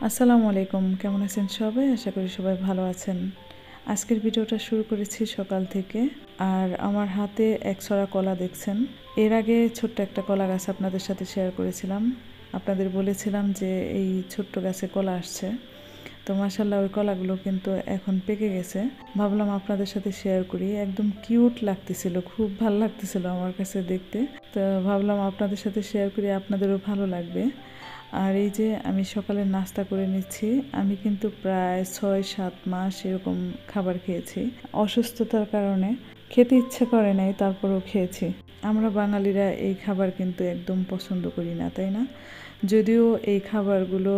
আসসালামু আলাইকুম, কেমন আছেন সবাই? আশা করি সবাই ভালো আছেন। আজকের ভিডিওটা শুরু করেছি সকাল থেকে। আর আমার হাতে এক ছড়া কলা দেখছেন। এর আগে ছোট্ট একটা কলা গাছ আপনাদের সাথে শেয়ার করেছিলাম। আপনাদের বলেছিলাম যে এই ছোট্ট গাছে কলা আসছে। তো মাশাআল্লাহ ওই কলাগুলো কিন্তু এখন পেকে গেছে। ভাবলাম আপনাদের সাথে শেয়ার করি। একদম কিউট লাগতেছিল, খুব ভালো লাগতেছিল আমার কাছে দেখতে। তো ভাবলাম আপনাদের সাথে শেয়ার করি, আপনাদেরও ভালো লাগবে। আর এই যে আমি সকালে নাস্তা করে নিচ্ছি। আমি কিন্তু প্রায় ৬-৭ মাস এরকম খাবার খেয়েছি। অসুস্থতার কারণে খেতে ইচ্ছে করে নাই, তারপরেও খেয়েছি। আমরা বাঙালিরা এই খাবার কিন্তু একদম পছন্দ করি না, তাই না? যদিও এই খাবারগুলো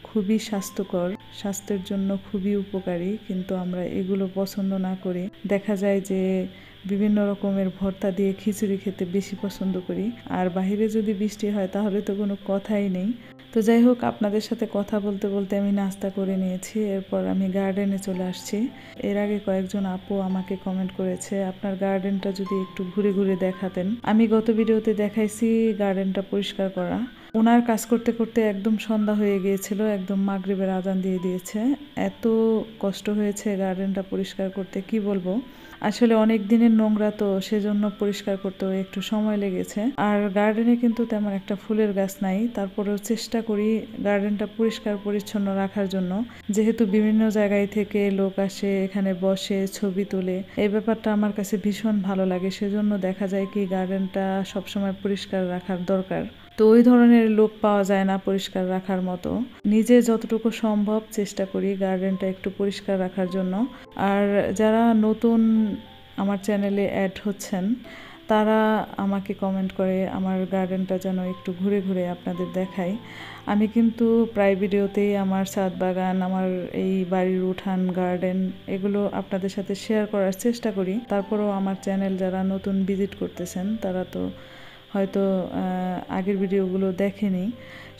খুবই স্বাস্থ্যকর, স্বাস্থ্যের জন্য খুবই উপকারী, কিন্তু আমরা এগুলো পছন্দ না করে দেখা যায় যে বিভিন্ন রকমের ভর্তা দিয়ে খিচুড়ি খেতে বেশি পছন্দ করি। আর বাইরে যদি বৃষ্টি হয় তাহলে তো কোনো কথাই নেই। তো যাই হোক, আপনাদের সাথে কথা বলতে বলতে আমি নাস্তা করে নিয়েছি। এরপর আমি গার্ডেনে চলে আসছি। এর আগে কয়েকজন আপু আমাকে কমেন্ট করেছে আপনার গার্ডেনটা যদি একটু ঘুরে ঘুরে দেখাতেন। আমি গত ভিডিওতে দেখাইছি গার্ডেনটা পরিষ্কার করা। ওনার কাজ করতে করতে একদম সন্ধ্যা হয়ে গিয়েছিল, একদম মাগরিবের আজান দিয়ে দিয়েছে। এত কষ্ট হয়েছে গার্ডেনটা পরিষ্কার করতে, কি বলবো। আসলে অনেক দিনের নোংরা, তো সেজন্য পরিষ্কার করতেও একটু সময় লেগেছে। আর গার্ডেনে কিন্তু তেমন একটা ফুলের গাছ নাই, তারপরেও চেষ্টা করি গার্ডেনটা পরিষ্কার পরিচ্ছন্ন রাখার জন্য। যেহেতু বিভিন্ন জায়গায় থেকে লোক আসে, এখানে বসে ছবি তোলে, এই ব্যাপারটা আমার কাছে ভীষণ ভালো লাগে। সেজন্য দেখা যায় কি গার্ডেনটা সবসময় পরিষ্কার রাখার দরকার। তো ওই ধরনের লোক পাওয়া যায় না পরিষ্কার রাখার মতো। নিজে যতটুকু সম্ভব চেষ্টা করি গার্ডেনটা একটু পরিষ্কার রাখার জন্য। আর যারা নতুন আমার চ্যানেলে অ্যাড হচ্ছেন তারা আমাকে কমেন্ট করে আমার গার্ডেনটা যেন একটু ঘুরে ঘুরে আপনাদের দেখাই। আমি কিন্তু প্রায় ভিডিওতেই আমার ছাদ বাগান, আমার এই বাড়ির উঠান, গার্ডেন এগুলো আপনাদের সাথে শেয়ার করার চেষ্টা করি। তারপরেও আমার চ্যানেল যারা নতুন ভিজিট করতেছেন তারা তো হয়তো আগের ভিডিওগুলো দেখেনি।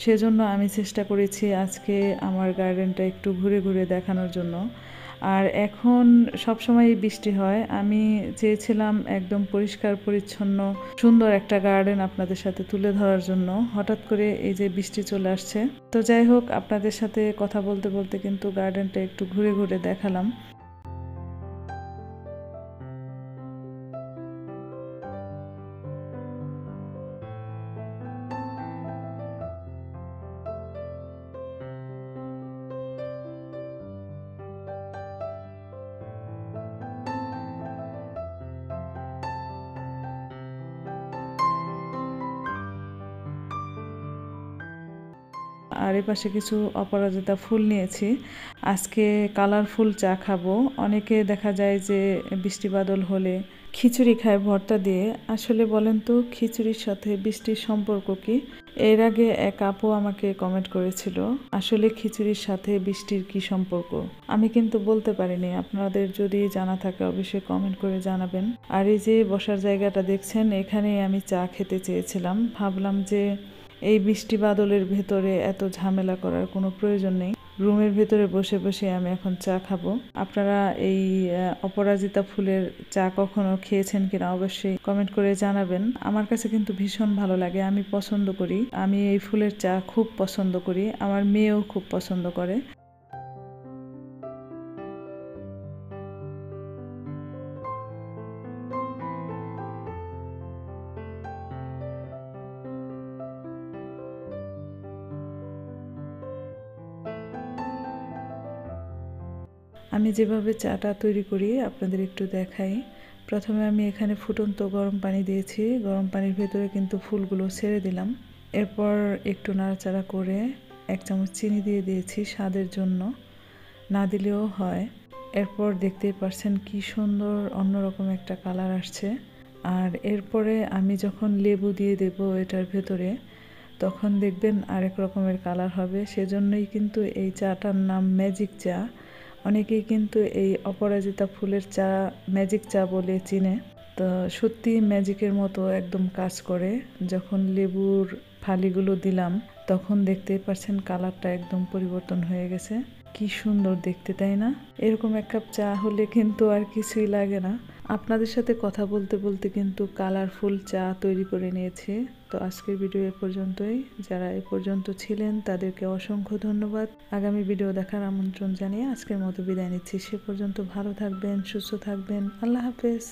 সেজন্য আমি চেষ্টা করেছি আজকে আমার গার্ডেনটা একটু ঘুরে ঘুরে দেখানোর জন্য। আর এখন সবসময়ই বৃষ্টি হয়, আমি চেয়েছিলাম একদম পরিষ্কার পরিচ্ছন্ন সুন্দর একটা গার্ডেন আপনাদের সাথে তুলে ধরার জন্য। হঠাৎ করে এই যে বৃষ্টি চলে আসছে। তো যাই হোক, আপনাদের সাথে কথা বলতে বলতে কিন্তু গার্ডেনটা একটু ঘুরে ঘুরে দেখালাম। আর এ পাশে কিছু অপরাজিতা ফুল নিয়েছি। আজকে কালারফুল চা খাবো। অনেকে দেখা যায় যে বৃষ্টি বাদল হলে খিচুড়ি খায় ভর্তা দিয়ে। আসলে বলেন তো খিচুড়ির সাথে বৃষ্টির সম্পর্ক কি? এর আগে এক আপু আমাকে কমেন্ট করেছিল আসলে খিচুড়ির সাথে বৃষ্টির কি সম্পর্ক। আমি কিন্তু বলতে পারিনি, আপনাদের যদি জানা থাকে অবশ্যই কমেন্ট করে জানাবেন। আর এই যে বসার জায়গাটা দেখছেন, এখানেই আমি চা খেতে চেয়েছিলাম। ভাবলাম যে এই বৃষ্টি বাদলের ভেতরে এত ঝামেলা করার কোনো প্রয়োজন নেই, রুমের ভেতরে বসে বসে আমি এখন চা খাবো। আপনারা এই অপরাজিতা ফুলের চা কখনো খেয়েছেন কিনা অবশ্যই কমেন্ট করে জানাবেন। আমার কাছে কিন্তু ভীষণ ভালো লাগে, আমি পছন্দ করি। আমি এই ফুলের চা খুব পছন্দ করি, আমার মেয়েও খুব পছন্দ করে। আমি যেভাবে চাটা তৈরি করি আপনাদের একটু দেখাই। প্রথমে আমি এখানে ফুটন্ত গরম পানি দিয়েছি, গরম পানির ভেতরে কিন্তু ফুলগুলো ছেড়ে দিলাম। এরপর একটু নাড়াচাড়া করে 1 চামচ চিনি দিয়ে দিয়েছি স্বাদের জন্য, না দিলেও হয়। এরপর দেখতেই পারছেন কি সুন্দর অন্যরকম একটা কালার আসছে। আর এরপরে আমি যখন লেবু দিয়ে দেব এটার ভেতরে, তখন দেখবেন আরেক রকমের কালার হবে। সেজন্যই কিন্তু এই চাটার নাম ম্যাজিক চা। অনেকেই কিন্তু এই অপরাজিতা ফুলের চা ম্যাজিক চা বলে চিনে। তো সত্যি ম্যাজিকের মতো একদম কাজ করে। যখন লেবুর ফালিগুলো দিলাম তখন দেখতেই পাচ্ছেন কালারটা একদম পরিবর্তন হয়ে গেছে। কি সুন্দর দেখতে, তাই না? এরকম এক কাপ চা হলে কিন্তু আর কিছুই লাগে না। আপনাদের সাথে কথা বলতে বলতে কিন্তু কালারফুল চা তৈরি করে নিয়েছি। তো আজকের ভিডিও এ পর্যন্তই। যারা এ পর্যন্ত ছিলেন তাদেরকে অসংখ্য ধন্যবাদ। আগামী ভিডিও দেখার আমন্ত্রণ জানিয়ে আজকের মতো বিদায় নিচ্ছি। সে পর্যন্ত ভালো থাকবেন, সুস্থ থাকবেন। আল্লাহ হাফেজ।